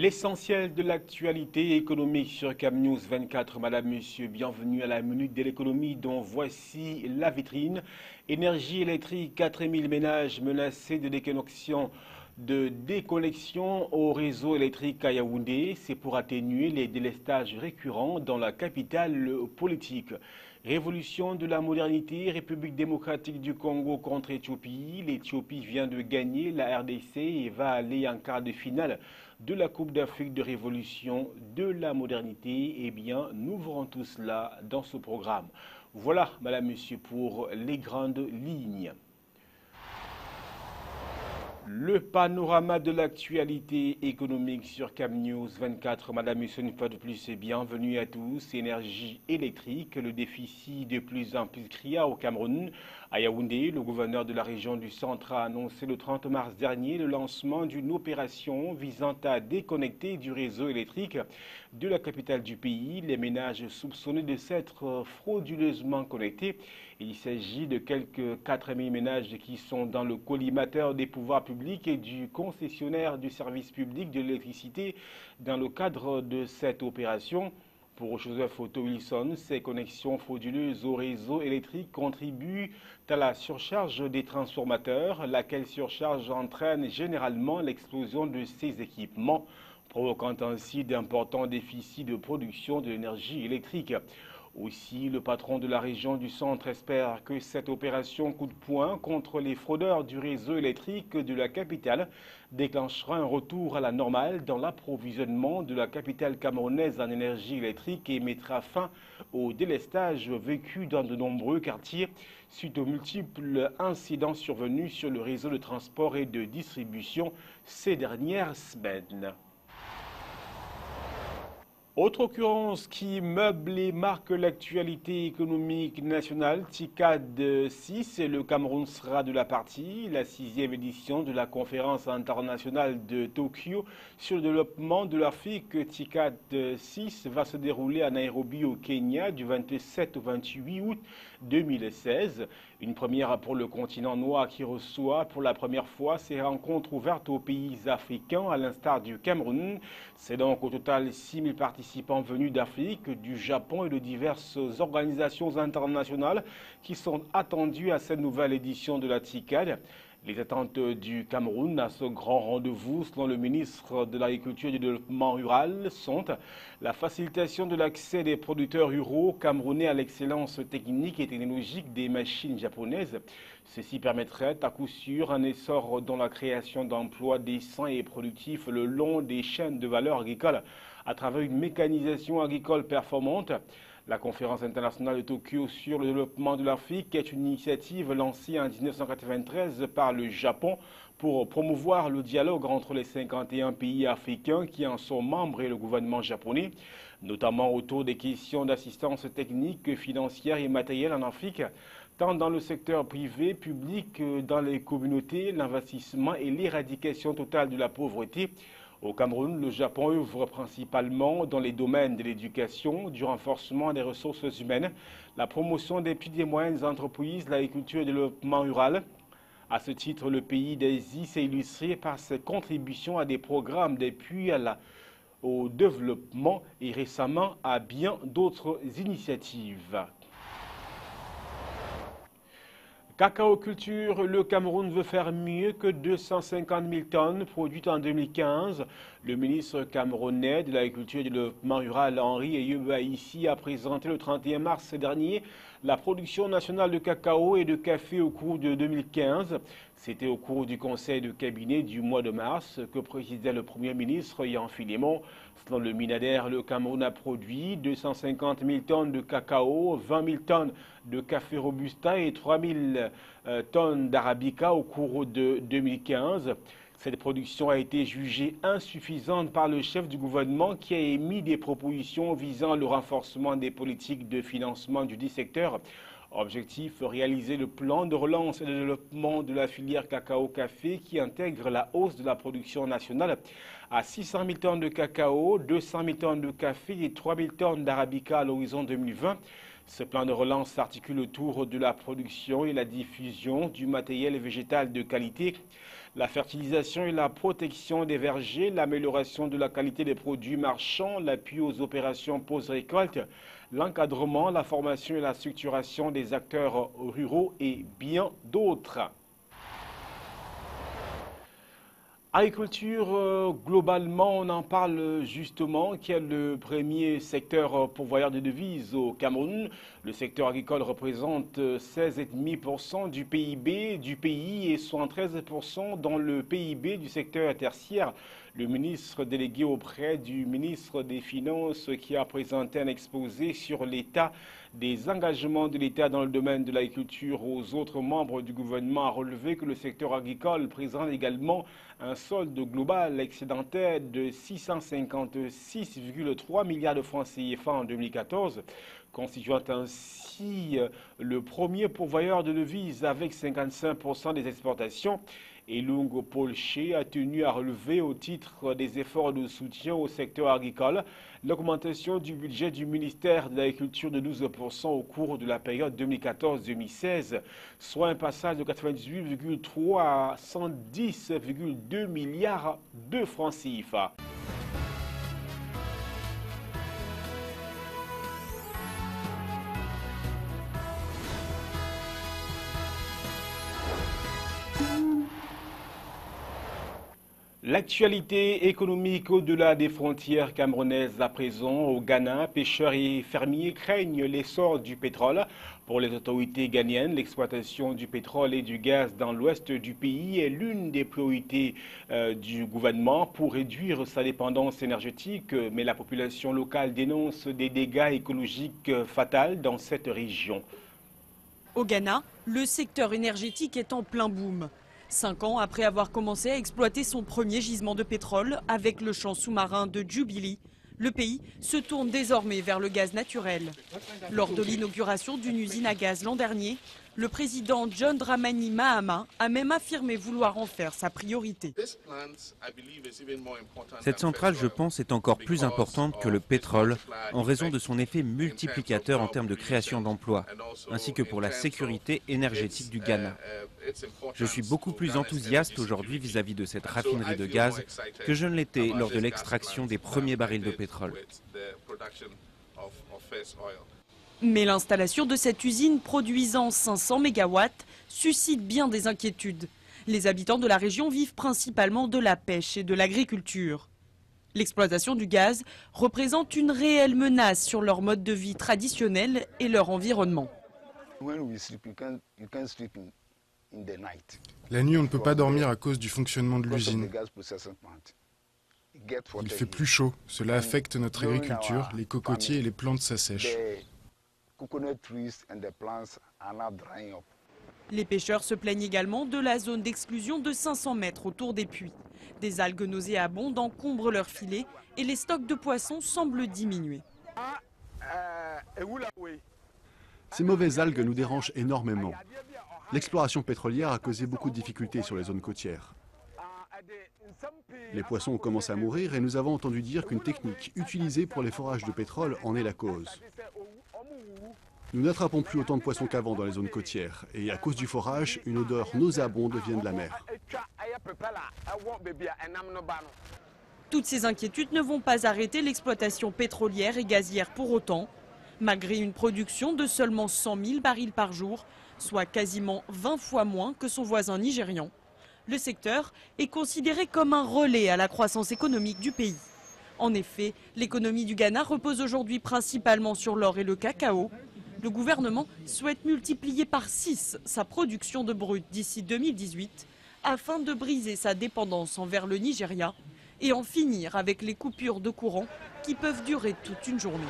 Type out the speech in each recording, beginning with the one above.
L'essentiel de l'actualité économique sur CamNews 24. Madame, Monsieur, bienvenue à la Minute de l'économie dont voici la vitrine. Énergie électrique, 4000 ménages menacés de déconnexion au réseau électrique à Yaoundé. C'est pour atténuer les délestages récurrents dans la capitale politique. Révolution de la modernité, République démocratique du Congo contre Éthiopie. L'Éthiopie vient de gagner la RDC et va aller en quart de finale de la Coupe d'Afrique de révolution de la modernité. Eh bien, nous verrons tout cela dans ce programme. Voilà, Madame, Monsieur, pour les grandes lignes. Le panorama de l'actualité économique sur CamNews 24. Madame, Monsieur, une fois de plus, et bienvenue à tous. Énergie électrique, le déficit de plus en plus criard au Cameroun. À Yaoundé, le gouverneur de la région du Centre a annoncé le 30 mars dernier le lancement d'une opération visant à déconnecter du réseau électrique de la capitale du pays les ménages soupçonnés de s'être frauduleusement connectés. Il s'agit de quelques 4000 ménages qui sont dans le collimateur des pouvoirs publics et du concessionnaire du service public de l'électricité dans le cadre de cette opération. Pour Joseph Otto Wilson, ces connexions frauduleuses au réseau électrique contribuent à la surcharge des transformateurs, laquelle surcharge entraîne généralement l'explosion de ces équipements, provoquant ainsi d'importants déficits de production de l'énergie électrique. Aussi, le patron de la région du Centre espère que cette opération coup de poing contre les fraudeurs du réseau électrique de la capitale déclenchera un retour à la normale dans l'approvisionnement de la capitale camerounaise en énergie électrique et mettra fin au délestage vécu dans de nombreux quartiers suite aux multiples incidents survenus sur le réseau de transport et de distribution ces dernières semaines. Autre occurrence qui meuble et marque l'actualité économique nationale, TICAD 6, le Cameroun sera de la partie. La 6e édition de la conférence internationale de Tokyo sur le développement de l'Afrique, TICAD 6, va se dérouler à Nairobi au Kenya du 27 au 28 août 2016. Une première pour le continent noir qui reçoit pour la première fois ces rencontres ouvertes aux pays africains à l'instar du Cameroun. C'est donc au total 6000 participants venus d'Afrique, du Japon et de diverses organisations internationales qui sont attendus à cette nouvelle édition de la TICAD. Les attentes du Cameroun à ce grand rendez-vous, selon le ministre de l'Agriculture et du Développement rural, sont la facilitation de l'accès des producteurs ruraux camerounais à l'excellence technique et technologique des machines japonaises. Ceci permettrait à coup sûr un essor dans la création d'emplois décents et productifs le long des chaînes de valeur agricole à travers une mécanisation agricole performante. La conférence internationale de Tokyo sur le développement de l'Afrique est une initiative lancée en 1993 par le Japon pour promouvoir le dialogue entre les 51 pays africains qui en sont membres et le gouvernement japonais, notamment autour des questions d'assistance technique, financière et matérielle en Afrique, tant dans le secteur privé, public, dans les communautés, l'investissement et l'éradication totale de la pauvreté. Au Cameroun, le Japon œuvre principalement dans les domaines de l'éducation, du renforcement des ressources humaines, la promotion des petites et moyennes entreprises, l'agriculture et le développement rural. À ce titre, le pays d'Asie s'est illustré par ses contributions à des programmes d'appui au développement et récemment à bien d'autres initiatives. Cacao culture, le Cameroun veut faire mieux que 250 000 tonnes produites en 2015. Le ministre camerounais de l'Agriculture et du Développement rural, Henri Eyeubaïssi, a présenté le 31 mars dernier la production nationale de cacao et de café au cours de 2015. C'était au cours du conseil de cabinet du mois de mars que présidait le Premier ministre Yan Filémon. Selon le Minader, le Cameroun a produit 250 000 tonnes de cacao, 20 000 tonnes de café robusta et 3 000 tonnes d'arabica au cours de 2015. Cette production a été jugée insuffisante par le chef du gouvernement qui a émis des propositions visant le renforcement des politiques de financement du dit secteur. Objectif, réaliser le plan de relance et de développement de la filière cacao-café qui intègre la hausse de la production nationale à 600 000 tonnes de cacao, 200 000 tonnes de café et 3 000 tonnes d'arabica à l'horizon 2020. Ce plan de relance s'articule autour de la production et la diffusion du matériel végétal de qualité, La fertilisation et la protection des vergers, l'amélioration de la qualité des produits marchands, l'appui aux opérations post-récolte, l'encadrement, la formation et la structuration des acteurs ruraux et bien d'autres. Agriculture, globalement, on en parle justement, qui est le premier secteur pourvoyeur de devises au Cameroun. Le secteur agricole représente 16,5% du PIB du pays et 73% dans le PIB du secteur tertiaire. Le ministre délégué auprès du ministre des Finances qui a présenté un exposé sur l'état des engagements de l'État dans le domaine de l'agriculture aux autres membres du gouvernement a relevé que le secteur agricole présente également un solde global excédentaire de 656,3 milliards de francs CFA en 2014, constituant ainsi le premier pourvoyeur de devises avec 55% des exportations. Et Lungo Polché a tenu à relever au titre des efforts de soutien au secteur agricole l'augmentation du budget du ministère de l'Agriculture de 12% au cours de la période 2014-2016, soit un passage de 98,3 à 110,2 milliards de francs CFA. L'actualité économique au-delà des frontières camerounaises à présent. Au Ghana, pêcheurs et fermiers craignent l'essor du pétrole. Pour les autorités ghanéennes, l'exploitation du pétrole et du gaz dans l'ouest du pays est l'une des priorités du gouvernement pour réduire sa dépendance énergétique. Mais la population locale dénonce des dégâts écologiques fatals dans cette région. Au Ghana, le secteur énergétique est en plein boom. 5 ans après avoir commencé à exploiter son premier gisement de pétrole avec le champ sous-marin de Jubilee, le pays se tourne désormais vers le gaz naturel. Lors de l'inauguration d'une usine à gaz l'an dernier, le président John Dramani Mahama a même affirmé vouloir en faire sa priorité. Cette centrale, je pense, est encore plus importante que le pétrole en raison de son effet multiplicateur en termes de création d'emplois, ainsi que pour la sécurité énergétique du Ghana. Je suis beaucoup plus enthousiaste aujourd'hui vis-à-vis de cette raffinerie de gaz que je ne l'étais lors de l'extraction des premiers barils de pétrole. Mais l'installation de cette usine produisant 500 MW suscite bien des inquiétudes. Les habitants de la région vivent principalement de la pêche et de l'agriculture. L'exploitation du gaz représente une réelle menace sur leur mode de vie traditionnel et leur environnement. La nuit, on ne peut pas dormir à cause du fonctionnement de l'usine. Il fait plus chaud. Cela affecte notre agriculture. Les cocotiers et les plantes s'assèchent. Les pêcheurs se plaignent également de la zone d'exclusion de 500 mètres autour des puits. Des algues nauséabondes encombrent leurs filets et les stocks de poissons semblent diminuer. Ces mauvaises algues nous dérangent énormément. L'exploration pétrolière a causé beaucoup de difficultés sur les zones côtières. Les poissons ont commencé à mourir et nous avons entendu dire qu'une technique utilisée pour les forages de pétrole en est la cause. Nous n'attrapons plus autant de poissons qu'avant dans les zones côtières et à cause du forage, une odeur nauséabonde vient de la mer. Toutes ces inquiétudes ne vont pas arrêter l'exploitation pétrolière et gazière pour autant. Malgré une production de seulement 100 000 barils par jour, soit quasiment 20 fois moins que son voisin nigérian, le secteur est considéré comme un relais à la croissance économique du pays. En effet, l'économie du Ghana repose aujourd'hui principalement sur l'or et le cacao. Le gouvernement souhaite multiplier par 6 sa production de brut d'ici 2018 afin de briser sa dépendance envers le Nigeria et en finir avec les coupures de courant qui peuvent durer toute une journée.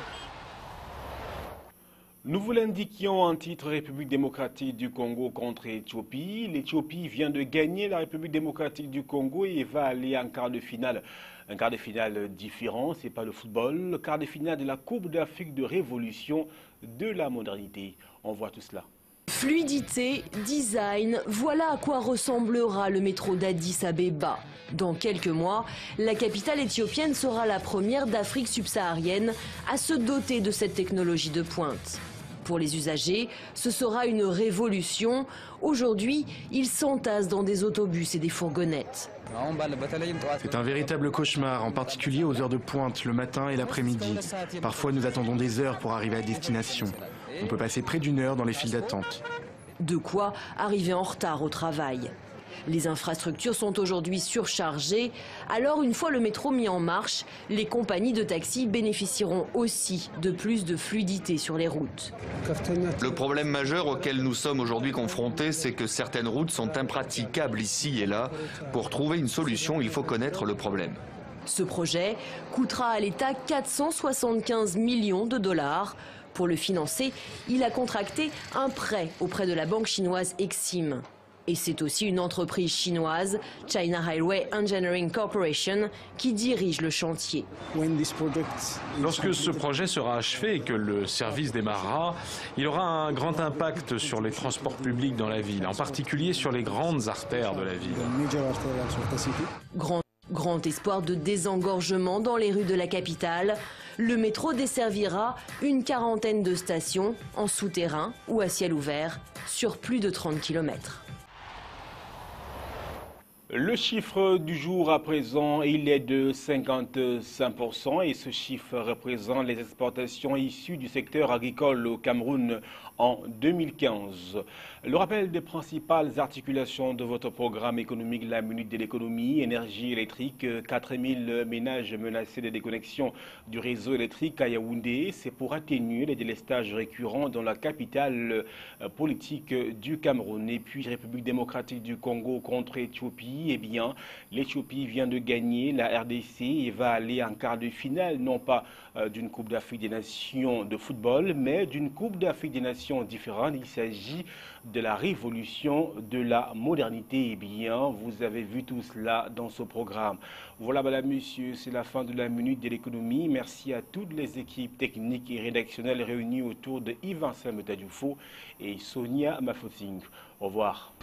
Nous vous l'indiquions en titre République démocratique du Congo contre Éthiopie. L'Éthiopie vient de gagner la République démocratique du Congo et va aller en quart de finale. Un quart de finale différent, c'est pas le football. Le quart de finale de la Coupe d'Afrique de révolution de la modernité. On voit tout cela. Fluidité, design, voilà à quoi ressemblera le métro d'Addis Abeba. Dans quelques mois, la capitale éthiopienne sera la première d'Afrique subsaharienne à se doter de cette technologie de pointe. Pour les usagers, ce sera une révolution. Aujourd'hui, ils s'entassent dans des autobus et des fourgonnettes. C'est un véritable cauchemar, en particulier aux heures de pointe, le matin et l'après-midi. Parfois, nous attendons des heures pour arriver à destination. On peut passer près d'une heure dans les files d'attente. De quoi arriver en retard au travail. Les infrastructures sont aujourd'hui surchargées. Alors, une fois le métro mis en marche, les compagnies de taxi bénéficieront aussi de plus de fluidité sur les routes. Le problème majeur auquel nous sommes aujourd'hui confrontés, c'est que certaines routes sont impraticables ici et là. Pour trouver une solution, il faut connaître le problème. Ce projet coûtera à l'État 475 millions de dollars. Pour le financer, il a contracté un prêt auprès de la banque chinoise Exim. Et c'est aussi une entreprise chinoise, China Highway Engineering Corporation, qui dirige le chantier. Lorsque ce projet sera achevé et que le service démarrera, il aura un grand impact sur les transports publics dans la ville, en particulier sur les grandes artères de la ville. Grand espoir de désengorgement dans les rues de la capitale. Le métro desservira une quarantaine de stations en souterrain ou à ciel ouvert sur plus de 30 km. Le chiffre du jour à présent, il est de 55% et ce chiffre représente les exportations issues du secteur agricole au Cameroun en 2015. Le rappel des principales articulations de votre programme économique, la minute de l'économie, énergie électrique, 4000 ménages menacés de déconnexion du réseau électrique à Yaoundé. C'est pour atténuer les délestages récurrents dans la capitale politique du Cameroun. Et puis République démocratique du Congo contre Éthiopie. Eh bien, l'Éthiopie vient de gagner la RDC et va aller en quart de finale, non pas d'une Coupe d'Afrique des Nations de football, mais d'une Coupe d'Afrique des Nations différente. Il s'agit de la révolution de la modernité. Eh bien, vous avez vu tout cela dans ce programme. Voilà, madame, monsieur, c'est la fin de la minute de l'économie. Merci à toutes les équipes techniques et rédactionnelles réunies autour de Yves Vincent Metadioufo et Sonia Mafoting. Au revoir.